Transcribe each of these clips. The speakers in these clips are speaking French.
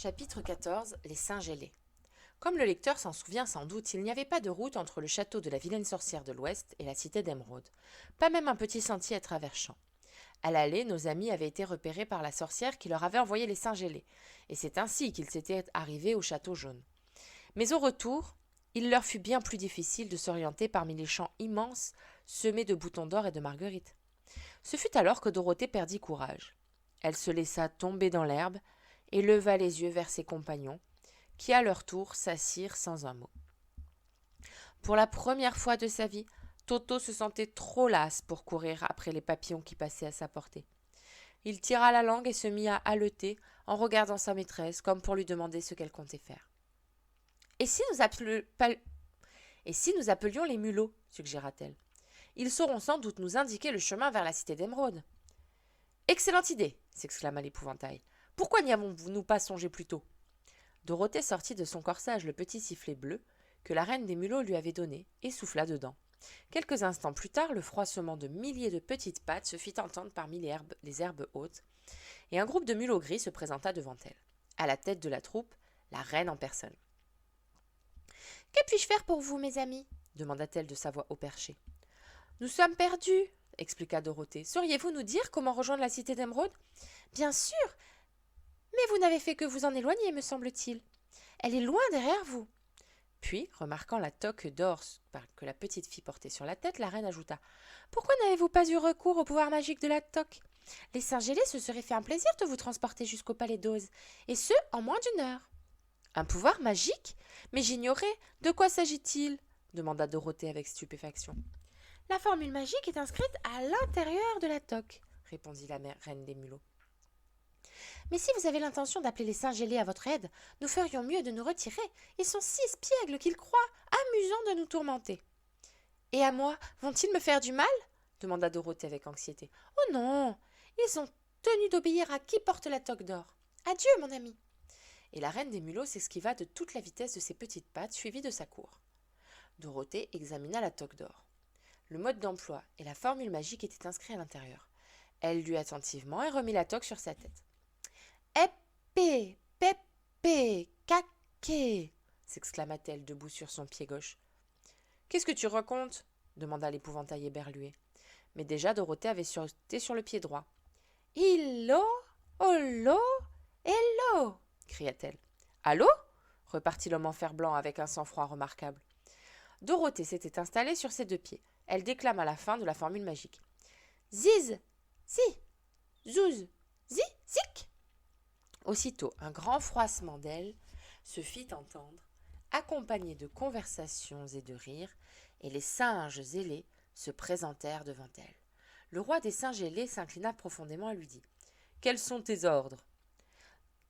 Chapitre 14. Les singes ailés. Comme le lecteur s'en souvient sans doute, il n'y avait pas de route entre le château de la vilaine sorcière de l'Ouest et la cité d'Émeraude, pas même un petit sentier à travers champs. À l'aller, nos amis avaient été repérés par la sorcière qui leur avait envoyé les singes ailés, et c'est ainsi qu'ils étaient arrivés au château jaune. Mais au retour, il leur fut bien plus difficile de s'orienter parmi les champs immenses semés de boutons d'or et de marguerites. Ce fut alors que Dorothée perdit courage. Elle se laissa tomber dans l'herbe et leva les yeux vers ses compagnons, qui à leur tour s'assirent sans un mot. Pour la première fois de sa vie, Toto se sentait trop lasse pour courir après les papillons qui passaient à sa portée. Il tira la langue et se mit à haleter en regardant sa maîtresse comme pour lui demander ce qu'elle comptait faire. « Et si nous appelions les mulots ?» suggéra-t-elle. « Ils sauront sans doute nous indiquer le chemin vers la cité d'Émeraude. »« Excellente idée !» s'exclama l'épouvantail. « Pourquoi n'y avons-nous pas songé plus tôt ?» Dorothée sortit de son corsage le petit sifflet bleu que la reine des mulots lui avait donné et souffla dedans. Quelques instants plus tard, le froissement de milliers de petites pattes se fit entendre parmi les herbes hautes, et un groupe de mulots gris se présenta devant elle. À la tête de la troupe, la reine en personne. « Que puis-je faire pour vous, mes amis ?» demanda-t-elle de sa voix au perché. « Nous sommes perdus, » expliqua Dorothée. « Sauriez-vous nous dire comment rejoindre la cité d'Émeraude ?»« Bien sûr, mais vous n'avez fait que vous en éloigner, me semble-t-il. Elle est loin derrière vous. » Puis, remarquant la toque d'or que la petite fille portait sur la tête, la reine ajouta « Pourquoi n'avez-vous pas eu recours au pouvoir magique de la toque ? Les singes ailés se seraient fait un plaisir de vous transporter jusqu'au palais d'Oz, et ce, en moins d'1 heure. »« Un pouvoir magique ? Mais j'ignorais. De quoi s'agit-il » demanda Dorothée avec stupéfaction. « La formule magique est inscrite à l'intérieur de la toque, » répondit la reine des mulots. « Mais si vous avez l'intention d'appeler les singes ailés à votre aide, nous ferions mieux de nous retirer. Ils sont si espiègles qu'ils croient amusant de nous tourmenter. »« Et à moi, vont-ils me faire du mal ?» demanda Dorothée avec anxiété. « Oh non, ils sont tenus d'obéir à qui porte la toque d'or. Adieu, mon ami. » Et la reine des mulots s'esquiva de toute la vitesse de ses petites pattes, suivie de sa cour. Dorothée examina la toque d'or. Le mode d'emploi et la formule magique étaient inscrits à l'intérieur. Elle lut attentivement et remit la toque sur sa tête. « Épée, pépé, caqué !» s'exclama-t-elle debout sur son pied gauche. « Qu'est-ce que tu racontes ?» demanda l'épouvantail éberlué. Mais déjà Dorothée avait sauté sur le pied droit. « Illo, hollo, hello !» cria-t-elle. « Allô ?» repartit l'homme en fer-blanc avec un sang-froid remarquable. Dorothée s'était installée sur ses 2 pieds. Elle déclama la fin de la formule magique. « Ziz, zi, zouz, zi, zik !» Aussitôt, un grand froissement d'ailes se fit entendre, accompagné de conversations et de rires, et les singes ailés se présentèrent devant elle. Le roi des singes ailés s'inclina profondément et lui dit « Quels sont tes ordres ?»«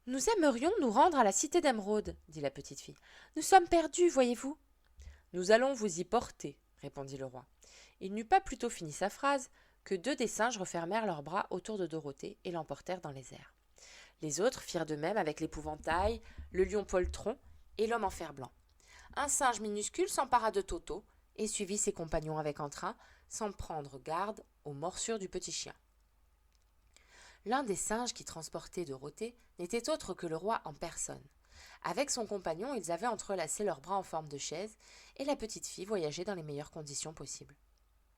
Nous aimerions nous rendre à la cité d'Émeraude, » dit la petite fille. « Nous sommes perdus, voyez-vous. »« Nous allons vous y porter, » répondit le roi. Il n'eut pas plutôt fini sa phrase que 2 des singes refermèrent leurs bras autour de Dorothée et l'emportèrent dans les airs. Les autres firent de même avec l'épouvantail, le lion poltron et l'homme en fer-blanc. Un singe minuscule s'empara de Toto et suivit ses compagnons avec entrain, sans prendre garde aux morsures du petit chien. L'un des singes qui transportait Dorothée n'était autre que le roi en personne. Avec son compagnon, ils avaient entrelacé leurs bras en forme de chaise, et la petite fille voyageait dans les meilleures conditions possibles.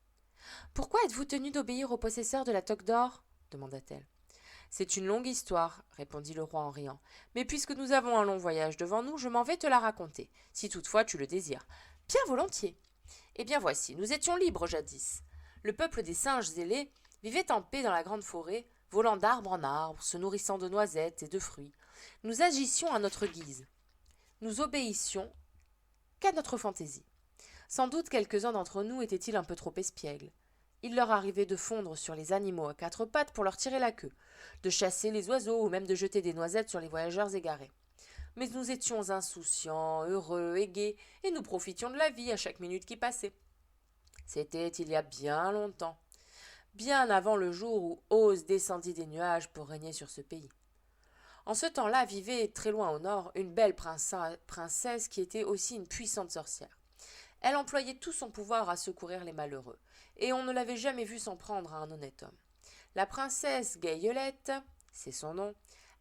« Pourquoi êtes-vous tenu d'obéir au possesseur de la toque d'or » demanda-t-elle. « C'est une longue histoire, » répondit le roi en riant. « Mais puisque nous avons un long voyage devant nous, je m'en vais te la raconter, si toutefois tu le désires. »« Bien volontiers. »« Eh bien voici, nous étions libres jadis. Le peuple des singes ailés vivait en paix dans la grande forêt, volant d'arbre en arbre, se nourrissant de noisettes et de fruits. Nous agissions à notre guise. Nous obéissions qu'à notre fantaisie. Sans doute quelques-uns d'entre nous étaient-ils un peu trop espiègles. Il leur arrivait de fondre sur les animaux à 4 pattes pour leur tirer la queue, de chasser les oiseaux ou même de jeter des noisettes sur les voyageurs égarés. Mais nous étions insouciants, heureux et gais, et nous profitions de la vie à chaque minute qui passait. C'était il y a bien longtemps, bien avant le jour où Oz descendit des nuages pour régner sur ce pays. En ce temps-là vivait, très loin au nord, une belle princesse qui était aussi une puissante sorcière. Elle employait tout son pouvoir à secourir les malheureux, et on ne l'avait jamais vue s'en prendre à un honnête homme. La princesse Gayelette, c'est son nom,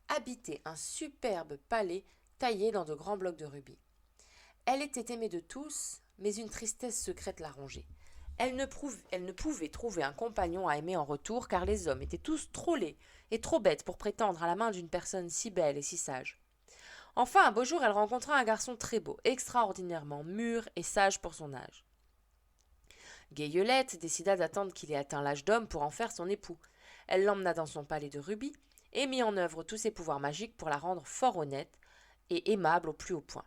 habitait un superbe palais taillé dans de grands blocs de rubis. Elle était aimée de tous, mais une tristesse secrète la rongeait. Elle ne pouvait trouver un compagnon à aimer en retour, car les hommes étaient tous trop laids et trop bêtes pour prétendre à la main d'une personne si belle et si sage. Enfin, un beau jour, elle rencontra un garçon très beau, extraordinairement mûr et sage pour son âge. Gayelette décida d'attendre qu'il ait atteint l'âge d'homme pour en faire son époux. Elle l'emmena dans son palais de rubis et mit en œuvre tous ses pouvoirs magiques pour la rendre fort honnête et aimable au plus haut point.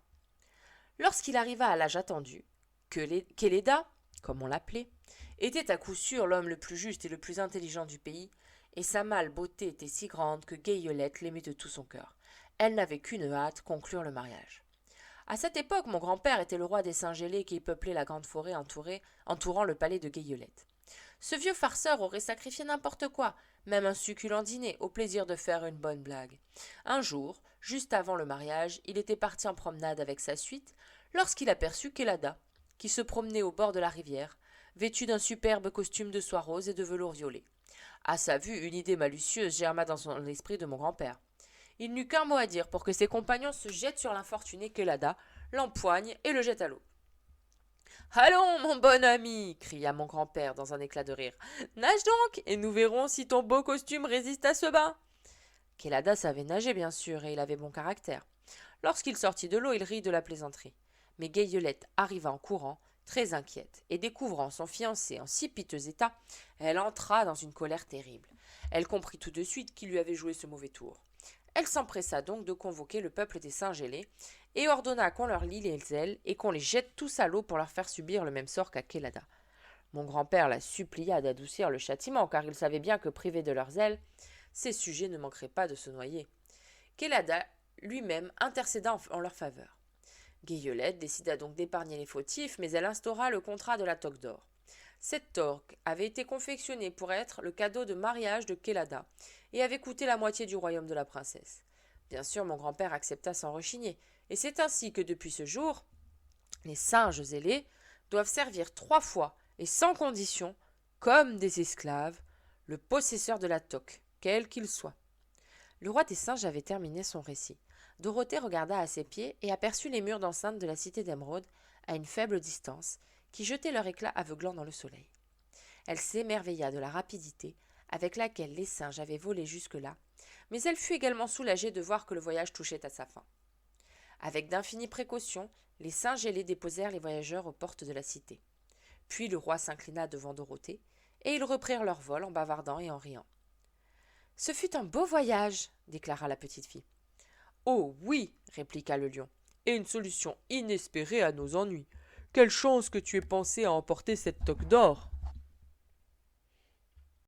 Lorsqu'il arriva à l'âge attendu, Keleda, comme on l'appelait, était à coup sûr l'homme le plus juste et le plus intelligent du pays, et sa mâle beauté était si grande que Gayelette l'aimait de tout son cœur. Elle n'avait qu'une hâte, conclure le mariage. À cette époque, mon grand-père était le roi des singes ailés qui peuplaient la grande forêt entourant le palais de Gayelette. Ce vieux farceur aurait sacrifié n'importe quoi, même un succulent dîner, au plaisir de faire une bonne blague. Un jour, juste avant le mariage, il était parti en promenade avec sa suite, lorsqu'il aperçut Kelada, qui se promenait au bord de la rivière, vêtue d'un superbe costume de soie rose et de velours violet. À sa vue, une idée malicieuse germa dans l'esprit de mon grand-père. Il n'eut qu'un mot à dire pour que ses compagnons se jettent sur l'infortuné Kelada, l'empoignent et le jettent à l'eau. « Allons, mon bon ami !» cria mon grand-père dans un éclat de rire. « Nage donc, et nous verrons si ton beau costume résiste à ce bain. » Kelada savait nager, bien sûr, et il avait bon caractère. Lorsqu'il sortit de l'eau, il rit de la plaisanterie. Mais Gayelette arriva en courant, très inquiète, et découvrant son fiancé en si piteux état, elle entra dans une colère terrible. Elle comprit tout de suite qui lui avait joué ce mauvais tour. Elle s'empressa donc de convoquer le peuple des singes ailés et ordonna qu'on leur lie les ailes et qu'on les jette tous à l'eau pour leur faire subir le même sort qu'à Kelada. Mon grand-père la supplia d'adoucir le châtiment, car il savait bien que, privés de leurs ailes, ses sujets ne manqueraient pas de se noyer. Kelada lui-même intercéda en leur faveur. Gayelette décida donc d'épargner les fautifs, mais elle instaura le contrat de la toque d'or. Cette toque avait été confectionnée pour être le cadeau de mariage de Kelada et avait coûté la moitié du royaume de la princesse. Bien sûr, mon grand-père accepta sans rechigner, et c'est ainsi que depuis ce jour, les singes ailés doivent servir 3 fois et sans condition, comme des esclaves, le possesseur de la toque, quel qu'il soit. Le roi des singes avait terminé son récit. Dorothée regarda à ses pieds et aperçut les murs d'enceinte de la cité d'Émeraude à une faible distance, qui jetaient leur éclat aveuglant dans le soleil. Elle s'émerveilla de la rapidité avec laquelle les singes avaient volé jusque-là, mais elle fut également soulagée de voir que le voyage touchait à sa fin. Avec d'infinies précautions, les singes ailés déposèrent les voyageurs aux portes de la cité. Puis le roi s'inclina devant Dorothée, et ils reprirent leur vol en bavardant et en riant. « Ce fut un beau voyage, déclara la petite fille. « Oh oui, répliqua le lion, et une solution inespérée à nos ennuis. Quelle chance que tu aies pensé à emporter cette toque d'or !»